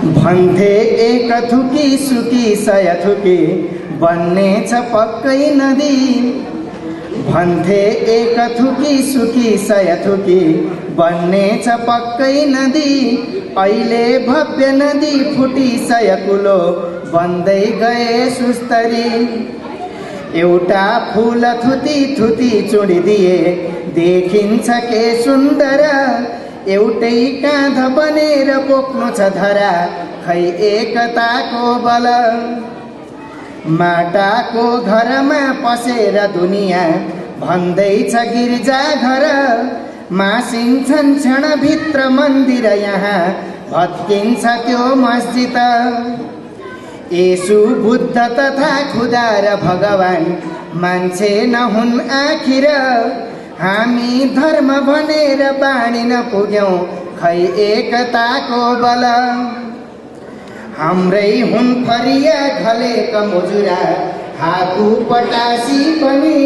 भन्थे एक थुकी सुकी सय थुकी बन्नेछ पक्कै नदी। भन्थे एक थुकी सुकी सय थुकी बन्नेछ पक्कै नदी। अहिले भव्य नदी फुटी सय कुलो बन्दै गए सुस्तरी। एउटा फूल थुती थुती चुडिदिए देखिन्छ के सुन्दर। एउटै काँध बनेर बोक्नु छ धरा खै एकताको बल। माटाको घरमा पसेर दुनियाँ भन्दैछ गिर्जा घर। मासिन्छन् क्षणभित्र मन्दिर यहाँ भत्किन्छ त्यो मस्जिद। येशू बुद्ध तथा खुदा र भगवान मान्छे नहुन् आखिर। हामी धर्म भनेर बाँडिन पुग्यौं खै एकताको बल। हाम्रै हुन् फरिया घलेक मुजुरा हाकु पटासी पनि।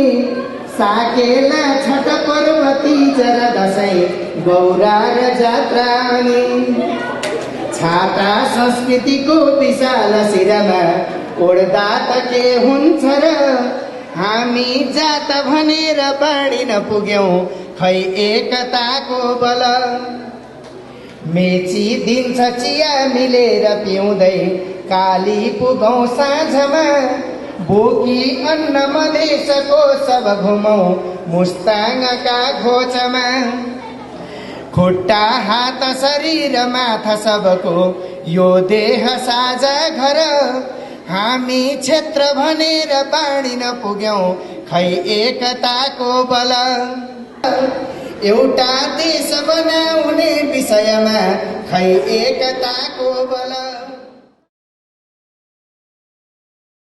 साकेला छठ पर्व तीज र दशैं गौरा र जात्रा अनि। छाता संस्कृतिको विशाल शिरमा ओड्दा त के हुन्छ र। हामी जात भनेर बाँडिन पुग्यौं खै एकताको बल। मेची दिन्छ चिया मिलेर पिउँदै काली पुगौं साँझमा। बोकी अन्न मधेसको सब घुमौं मुस्ताङका घोचमा। खुट्टा हात शरीर माथा सबको यो देह साझा घर। हामी क्षेत्र भनेर बाँडिन पुग्यौं खै एकताको बल। एउटा देश बनाउने विषयमा खै एकताको बल।